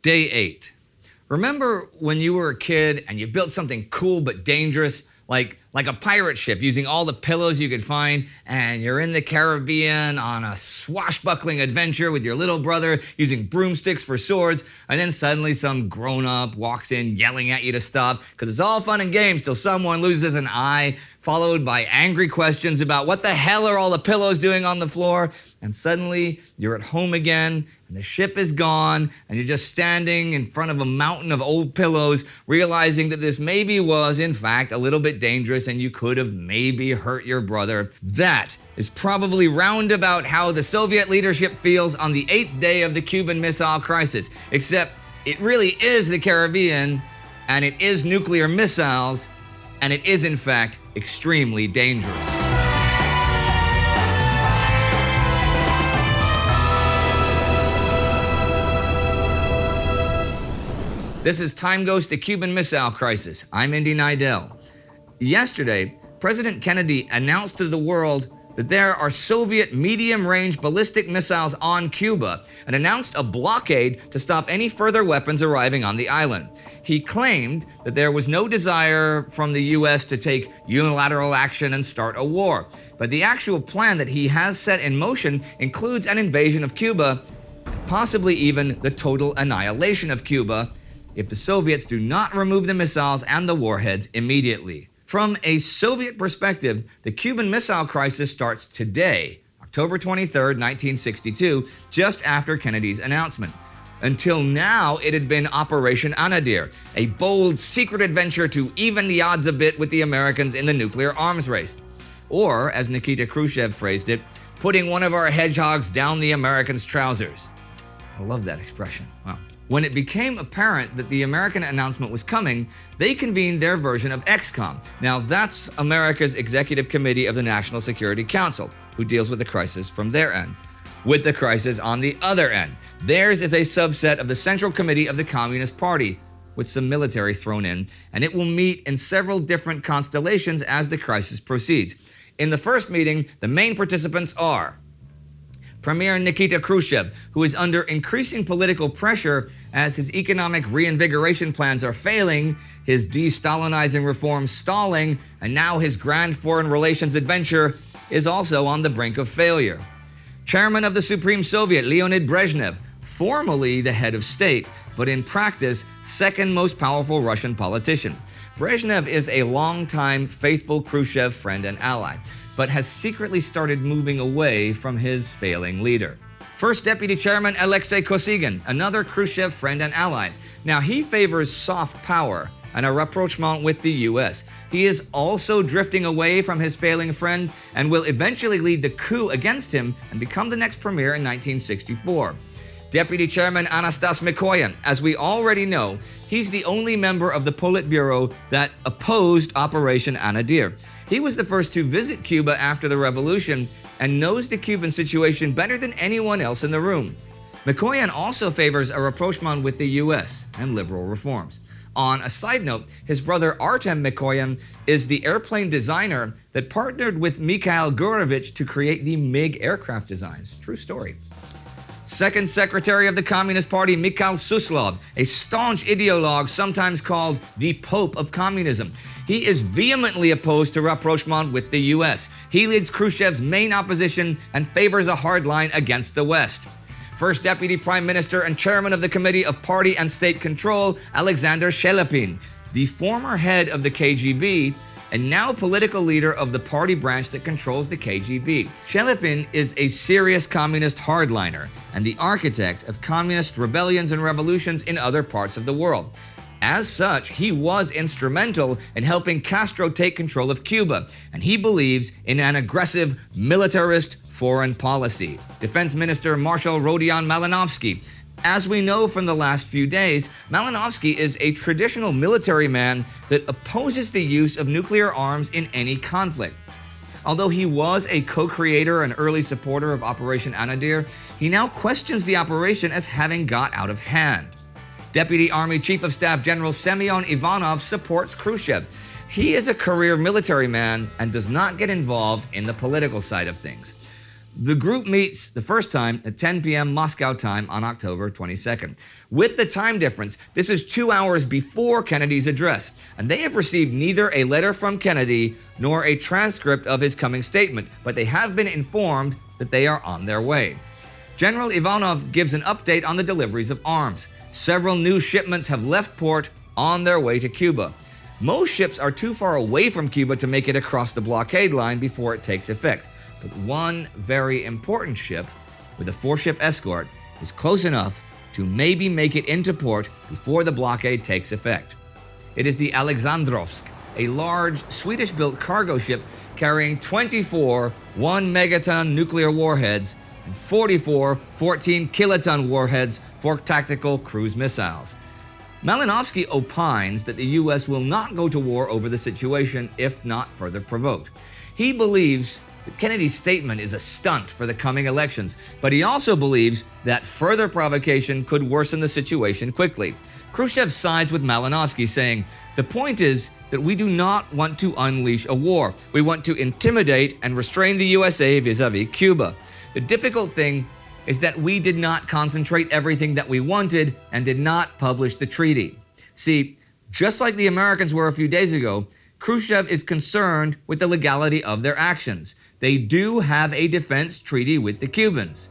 Day 8. Remember when you were a kid and you built something cool but dangerous, like a pirate ship using all the pillows you could find, and you're in the Caribbean on a swashbuckling adventure with your little brother using broomsticks for swords, and then suddenly some grown-up walks in yelling at you to stop because it's all fun and games till someone loses an eye, followed by angry questions about what the hell are all the pillows doing on the floor, and suddenly you're at home again and the ship is gone and you're just standing in front of a mountain of old pillows realizing that this maybe was in fact a little bit dangerous and you could have maybe hurt your brother. That is probably roundabout how the Soviet leadership feels on the 8th day of the Cuban Missile Crisis, except it really is the Caribbean and it is nuclear missiles and it is in fact extremely dangerous. This is Time Goes to Cuban Missile Crisis. I'm Indy Neidell. Yesterday, President Kennedy announced to the world that there are Soviet medium-range ballistic missiles on Cuba and announced a blockade to stop any further weapons arriving on the island. He claimed that there was no desire from the US to take unilateral action and start a war, but the actual plan that he has set in motion includes an invasion of Cuba, possibly even the total annihilation of Cuba, if the Soviets do not remove the missiles and the warheads immediately. From a Soviet perspective, the Cuban Missile Crisis starts today, October 23, 1962, just after Kennedy's announcement. Until now, it had been Operation Anadyr, a bold, secret adventure to even the odds a bit with the Americans in the nuclear arms race. Or, as Nikita Khrushchev phrased it, putting one of our hedgehogs down the Americans' trousers. I love that expression. Wow. When it became apparent that the American announcement was coming, they convened their version of XCOM. Now that's America's Executive Committee of the National Security Council, who deals with the crisis from their end. With the crisis on the other end, theirs is a subset of the Central Committee of the Communist Party, with some military thrown in, and it will meet in several different constellations as the crisis proceeds. In the first meeting, the main participants are Premier Nikita Khrushchev, who is under increasing political pressure as his economic reinvigoration plans are failing, his de-Stalinizing reforms stalling, and now his grand foreign relations adventure is also on the brink of failure. Chairman of the Supreme Soviet, Leonid Brezhnev, formally the head of state, but in practice, second most powerful Russian politician. Brezhnev is a longtime faithful Khrushchev friend and ally, but has secretly started moving away from his failing leader. First Deputy Chairman Alexei Kosygin, another Khrushchev friend and ally. Now he favors soft power and a rapprochement with the US. He is also drifting away from his failing friend and will eventually lead the coup against him and become the next premier in 1964. Deputy Chairman Anastas Mikoyan, as we already know, he's the only member of the Politburo that opposed Operation Anadyr. He was the first to visit Cuba after the revolution and knows the Cuban situation better than anyone else in the room. Mikoyan also favors a rapprochement with the US and liberal reforms. On a side note, his brother Artem Mikoyan is the airplane designer that partnered with Mikhail Gurevich to create the MiG aircraft designs. True story. Second Secretary of the Communist Party, Mikhail Suslov, a staunch ideologue sometimes called the Pope of Communism. He is vehemently opposed to rapprochement with the US. He leads Khrushchev's main opposition and favors a hard line against the West. First Deputy Prime Minister and Chairman of the Committee of Party and State Control, Alexander Shelepin, the former head of the KGB and now political leader of the party branch that controls the KGB. Shelepin is a serious communist hardliner and the architect of communist rebellions and revolutions in other parts of the world. As such, he was instrumental in helping Castro take control of Cuba, and he believes in an aggressive, militarist foreign policy. Defense Minister Marshal Rodion Malinowski. As we know from the last few days, Malinowski is a traditional military man that opposes the use of nuclear arms in any conflict. Although he was a co-creator and early supporter of Operation Anadyr, he now questions the operation as having got out of hand. Deputy Army Chief of Staff General Semyon Ivanov supports Khrushchev. He is a career military man and does not get involved in the political side of things. The group meets the first time at 10 p.m. Moscow time on October 22nd. With the time difference, this is 2 hours before Kennedy's address, and they have received neither a letter from Kennedy nor a transcript of his coming statement, but they have been informed that they are on their way. General Ivanov gives an update on the deliveries of arms. Several new shipments have left port on their way to Cuba. Most ships are too far away from Cuba to make it across the blockade line before it takes effect. But one very important ship, with a 4-ship escort, is close enough to maybe make it into port before the blockade takes effect. It is the Alexandrovsk, a large Swedish-built cargo ship carrying 24 1-megaton nuclear warheads and 44 14-kiloton warheads for tactical cruise missiles. Malinowski opines that the U.S. will not go to war over the situation if not further provoked. He believes that Kennedy's statement is a stunt for the coming elections, but he also believes that further provocation could worsen the situation quickly. Khrushchev sides with Malinowski, saying, "The point is that we do not want to unleash a war. We want to intimidate and restrain the USA vis-a-vis Cuba. The difficult thing is that we did not concentrate everything that we wanted and did not publish the treaty." See, just like the Americans were a few days ago, Khrushchev is concerned with the legality of their actions. They do have a defense treaty with the Cubans,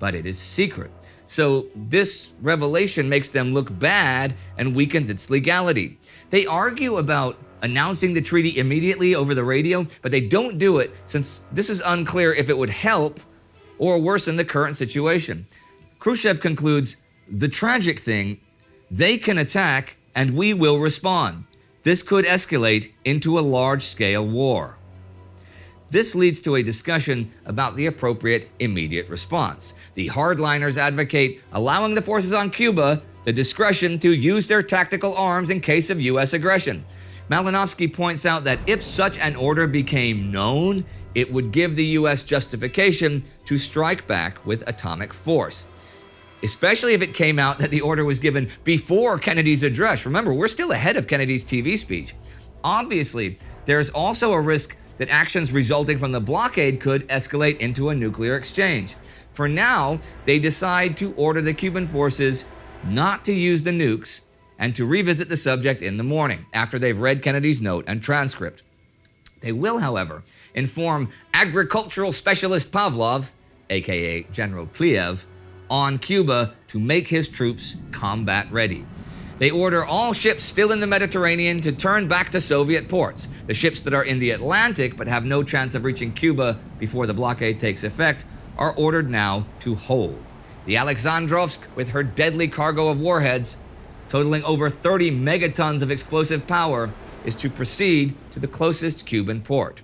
but it is secret. So this revelation makes them look bad and weakens its legality. They argue about announcing the treaty immediately over the radio, but they don't do it since this is unclear if it would help or worsen the current situation. Khrushchev concludes, "The tragic thing, they can attack and we will respond. This could escalate into a large-scale war." This leads to a discussion about the appropriate immediate response. The hardliners advocate allowing the forces on Cuba the discretion to use their tactical arms in case of U.S. aggression. Malinowski points out that if such an order became known, it would give the U.S. justification to strike back with atomic force, especially if it came out that the order was given before Kennedy's address. Remember, we're still ahead of Kennedy's TV speech. Obviously, there's also a risk that actions resulting from the blockade could escalate into a nuclear exchange. For now, they decide to order the Cuban forces not to use the nukes and to revisit the subject in the morning after they've read Kennedy's note and transcript. They will, however, inform agricultural specialist Pavlov, aka General Pliev, on Cuba to make his troops combat ready. They order all ships still in the Mediterranean to turn back to Soviet ports. The ships that are in the Atlantic but have no chance of reaching Cuba before the blockade takes effect are ordered now to hold. The Alexandrovsk, with her deadly cargo of warheads, totaling over 30 megatons of explosive power, is to proceed to the closest Cuban port.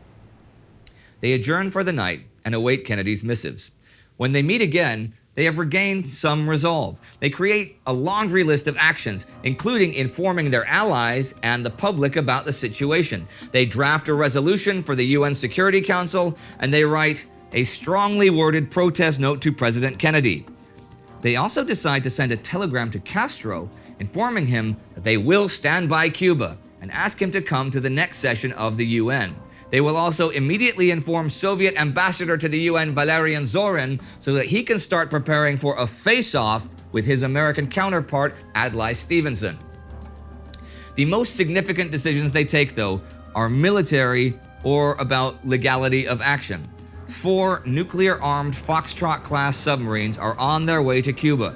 They adjourn for the night and await Kennedy's missives. When they meet again, they have regained some resolve. They create a laundry list of actions, including informing their allies and the public about the situation. They draft a resolution for the UN Security Council, and they write a strongly worded protest note to President Kennedy. They also decide to send a telegram to Castro, informing him that they will stand by Cuba and ask him to come to the next session of the UN. They will also immediately inform Soviet ambassador to the UN Valerian Zorin so that he can start preparing for a face-off with his American counterpart Adlai Stevenson. The most significant decisions they take, though, are military or about legality of action. 4 nuclear-armed Foxtrot-class submarines are on their way to Cuba.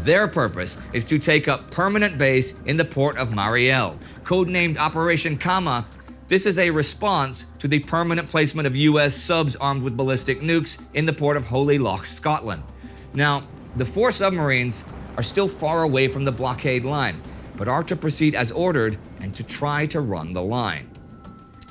Their purpose is to take up permanent base in the port of Mariel, codenamed Operation Kama. This is a response to the permanent placement of U.S. subs armed with ballistic nukes in the port of Holy Loch, Scotland. Now, the 4 submarines are still far away from the blockade line, but are to proceed as ordered and to try to run the line.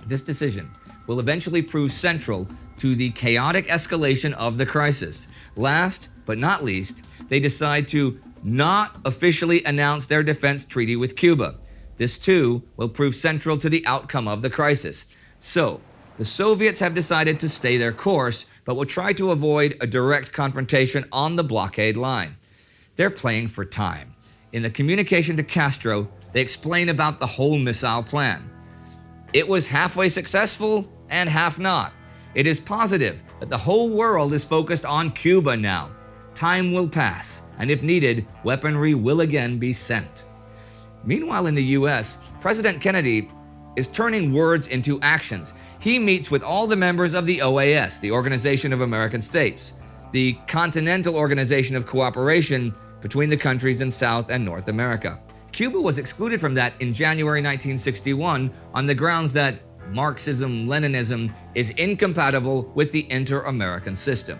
This decision will eventually prove central to the chaotic escalation of the crisis. Last but not least, they decide to not officially announce their defense treaty with Cuba. This too will prove central to the outcome of the crisis. So, the Soviets have decided to stay their course, but will try to avoid a direct confrontation on the blockade line. They're playing for time. In the communication to Castro, they explain about the whole missile plan. It was halfway successful and half not. It is positive that the whole world is focused on Cuba now. Time will pass, and if needed, weaponry will again be sent. Meanwhile, in the US, President Kennedy is turning words into actions. He meets with all the members of the OAS, the Organization of American States, the Continental Organization of Cooperation between the countries in South and North America. Cuba was excluded from that in January 1961 on the grounds that Marxism-Leninism is incompatible with the inter-American system.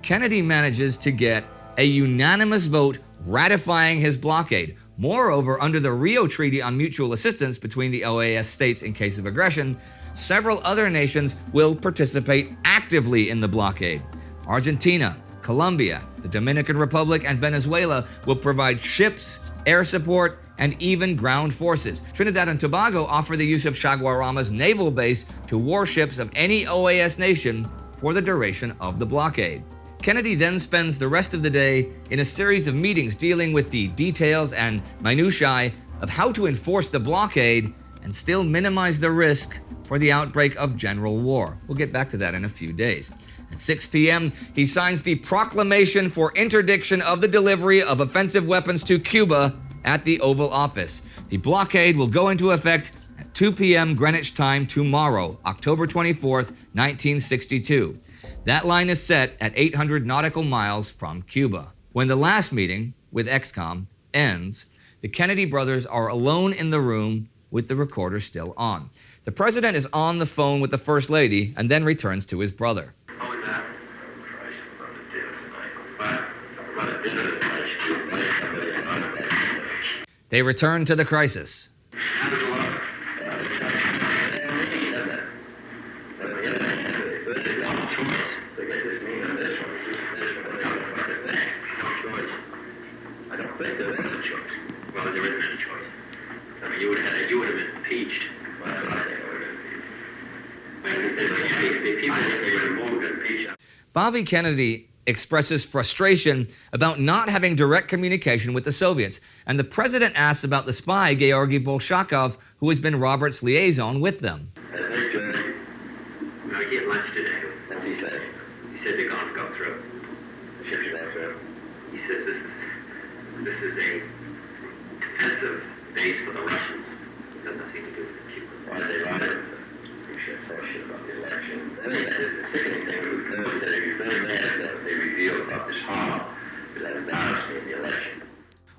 Kennedy manages to get a unanimous vote ratifying his blockade. Moreover, under the Rio Treaty on Mutual Assistance between the OAS states in case of aggression, several other nations will participate actively in the blockade. Argentina, Colombia, the Dominican Republic, and Venezuela will provide ships, air support, and even ground forces. Trinidad and Tobago offer the use of Chaguarama's naval base to warships of any OAS nation for the duration of the blockade. Kennedy then spends the rest of the day in a series of meetings dealing with the details and minutiae of how to enforce the blockade and still minimize the risk for the outbreak of general war. We'll get back to that in a few days. At 6 p.m., he signs the proclamation for interdiction of the delivery of offensive weapons to Cuba at the Oval Office. The blockade will go into effect at 2 p.m. Greenwich time tomorrow, October 24th, 1962. That line is set at 800 nautical miles from Cuba. When the last meeting with ExComm ends, the Kennedy brothers are alone in the room with the recorder still on. The president is on the phone with the First Lady and then returns to his brother. They return to the crisis. Bobby Kennedy expresses frustration about not having direct communication with the Soviets, and the president asks about the spy Georgy Bolshakov, who has been Robert's liaison with them. I get lunch today. What's he say? He said they're going to go through. Ships are going through. He says this is a defensive base for the Russians. It has nothing to do with the Cubans. Why did they lie to them? Shit about the election. I mean, the sickening thing was that he was very mad that they revealed about this harm, because that embarrassed me in the election.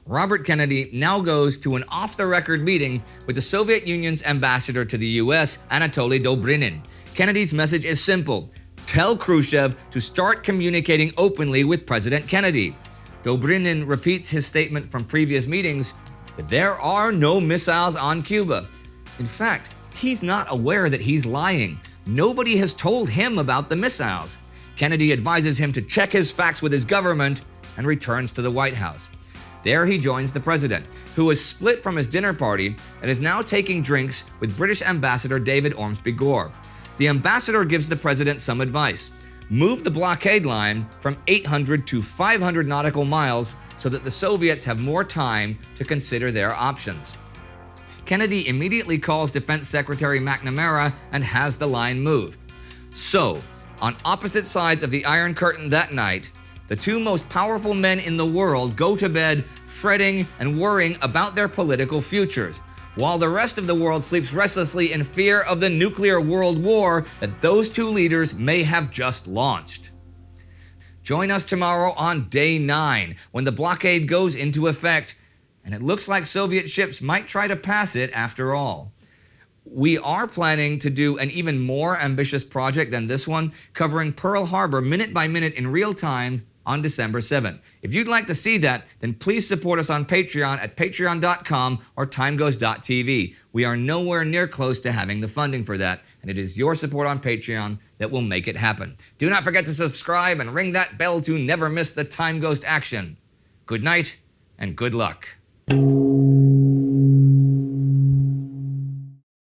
Robert Kennedy now goes to an off-the-record meeting with the Soviet Union's ambassador to the U.S., Anatoly Dobrynin. Kennedy's message is simple: tell Khrushchev to start communicating openly with President Kennedy. Dobrynin repeats his statement from previous meetings that there are no missiles on Cuba. In fact, he's not aware that he's lying. Nobody has told him about the missiles. Kennedy advises him to check his facts with his government and returns to the White House. There he joins the president, who is split from his dinner party and is now taking drinks with British Ambassador David Ormsby Gore. The ambassador gives the president some advice. Move the blockade line from 800 to 500 nautical miles so that the Soviets have more time to consider their options. Kennedy immediately calls Defense Secretary McNamara and has the line moved. So, on opposite sides of the Iron Curtain that night, the two most powerful men in the world go to bed fretting and worrying about their political futures, while the rest of the world sleeps restlessly in fear of the nuclear world war that those two leaders may have just launched. Join us tomorrow on Day 9, when the blockade goes into effect, and it looks like Soviet ships might try to pass it after all. We are planning to do an even more ambitious project than this one, covering Pearl Harbor minute by minute in real time on December 7th. If you'd like to see that, then please support us on Patreon at patreon.com or timegoes.tv. We are nowhere near close to having the funding for that, and it is your support on Patreon that will make it happen. Do not forget to subscribe and ring that bell to never miss the Time Ghost action. Good night and good luck.